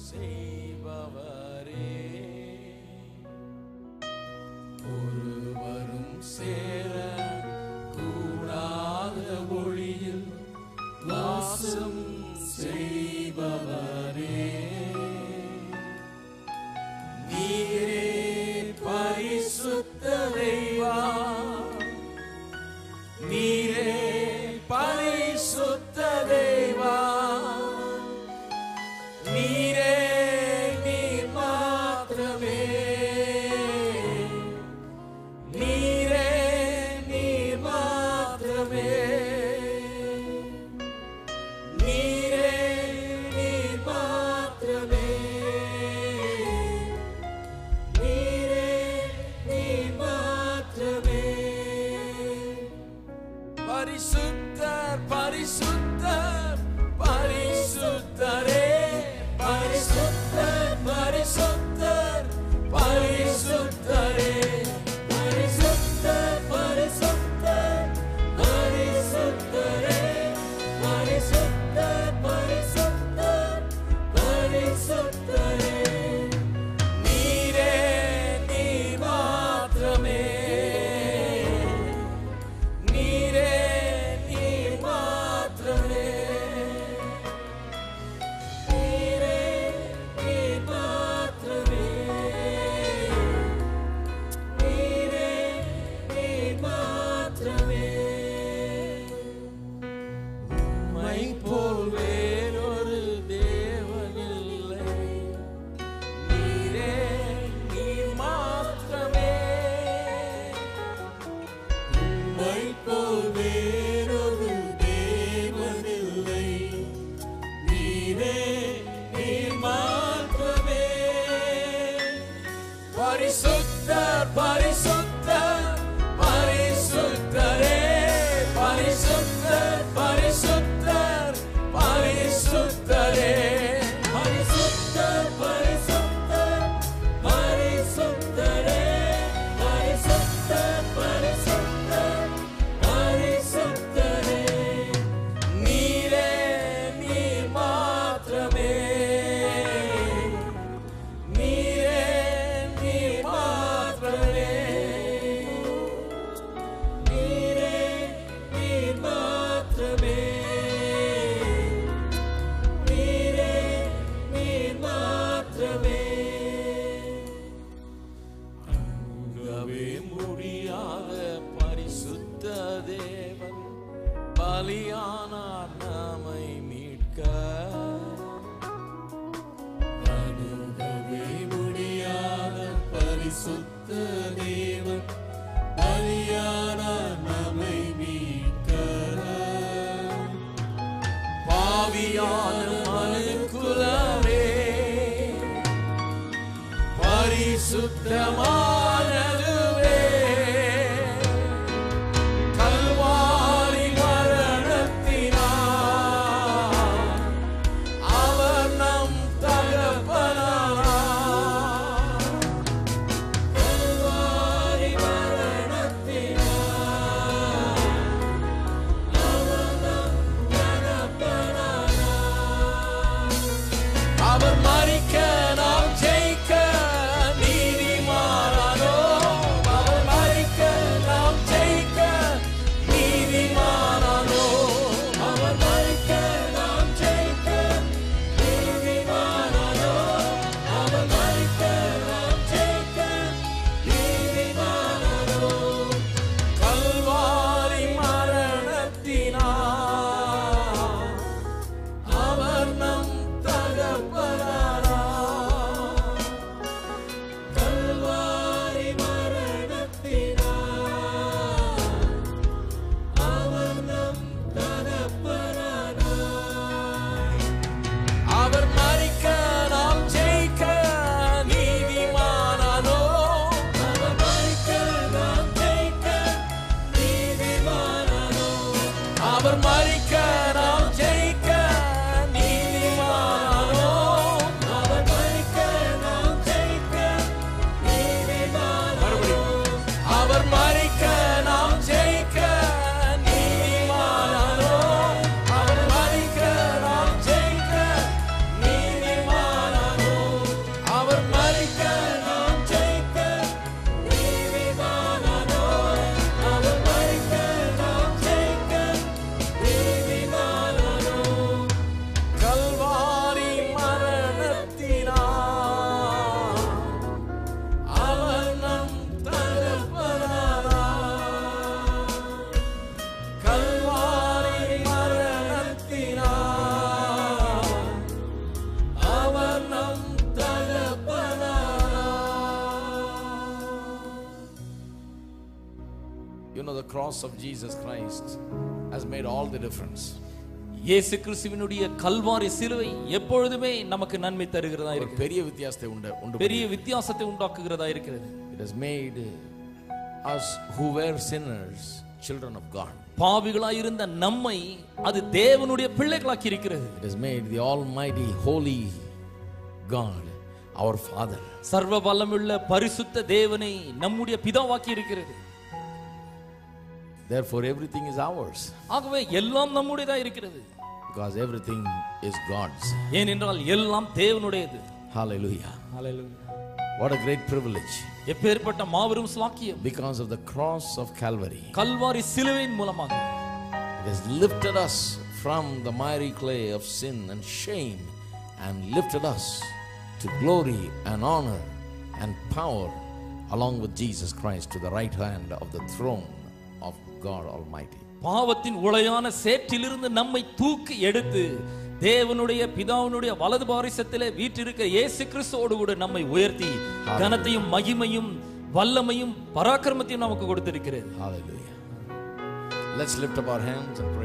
செய்பவரே, ஒருவரும் சேர கூடாத ஒளியில் வாசம் செய்பவரே, நீரே பரிசுத்த தேவா, நீரே பரிசுத்த தேவா, நீரே நீர் மாத்திரமே, நீரே நீர் மாத்திரமே, நீரே நீர் மாத்திரமே, நீரே நீர் மாத்திரமே. பரிசுத்தர் பரிசுத்தர் பரிசுத்தரே, பரிசுத்தர் பரிசுத்தர் பரிசுத்தரே, பரிசுத்தர் பரிசுத்தர் பரிசுத்தரே, பரிசுத்தர் பரிசுத்தர் பரிசுத்தரே, நீரே நீர் மாத்திரமே, நீரே நீர் மாத்திரமே, நீரே நீர் மாத்திரமே, நீரே நீர் மாத்திரமே. உம்மை போல் வேறொரு தேவனில்லை, நீரே நீர் மாத்திரமே, உம்மை போல் வேறொரு தேவனில்லை, நீரே நீர் மாத்திரமே. பரிசுத்தர் பரிசுத்தர் பரிசுத்தரே, பரிசுத்தர் பரிசுத்தர் பரிசுத்தரே, பரிசுத்தர் பரிசுத்தர் பரிசுத்தரே, பரிசுத்தர் பரிசுத்தர் பரிசுத்தரே, நீரே நீர் மாத்திரமே, நீரே நீர் மாத்திரமே, நீரே நீர் மாத்திரமே, நீரே நீர் மாத்திரமே. அணுகவே முடியாத பரிசுத்த தேவன் பலியானார் நம்மை மீட்க, அணுகவே முடியாத பரிசுத்த தேவன் பலியானார் நம்மை மீட்க, பாவியான மனுக்குலமே பரிசுத்தமானதுவே, கல்வாரி மரணத்தினார் அவர் நம் தகப்பனானார், கல்வாரி மரணத்தினார் அவர் நம் தகப்பனானார். அவர் மரிக்க நாம் ஜெயிக்க நீதிமானானார், the cross of Jesus Christ has made all the difference. இயேசு கிறிஸ்துவினுடைய கல்வாரி சிலுவை எப்பொழுதுமே நமக்கு நன்மை தருகிறதா இருக்கு. பெரிய வித்தியாசத்தை உண்டு பெரிய வித்தியாசத்தை உண்டாக்குகிறதா இருக்கிறது. It has made us who were sinners children of God. பாவிகளாய் இருந்த நம்மை அது தேவனுடைய பிள்ளைகளாக்கி இருக்கிறது. It has made the almighty holy God our father. சர்வ வல்லமையுள்ள பரிசுத்த தேவனை நம்முடைய பிதாவாக்கி இருக்கிறது. Therefore everything is ours. ஆகவே எல்லாம் நம்முடையதா இருக்கிறது. Because everything is God's. ஏனென்றால் எல்லாம் தேவனுடையது. Hallelujah. Hallelujah. What a great privilege. எப்பேற்பட்ட மாபெரும் ஸ்லாக்கியம். Because of the cross of Calvary. Kalvari சிலுவையின் மூலமாக It has lifted us from the miry clay of sin and shame and lifted us to glory and honor and power along with Jesus Christ to the right hand of the throne of God Almighty. பாவத்தின் உளையான சேற்றிலிருந்து நம்மை தூக்கி எடுத்து தேவனுடைய பிதாவினுடைய வலது பாரிசத்திலே வீற்றிருக்கிற இயேசு கிறிஸ்துவோடு கூட நம்மை உயர்த்தி கனத்தையும் மகிமையும் வல்லமையும் பராக்கிரமத்தையும் நமக்கு கொடுத்திருக்கிறது. Hallelujah. Let's lift up our hands and pray.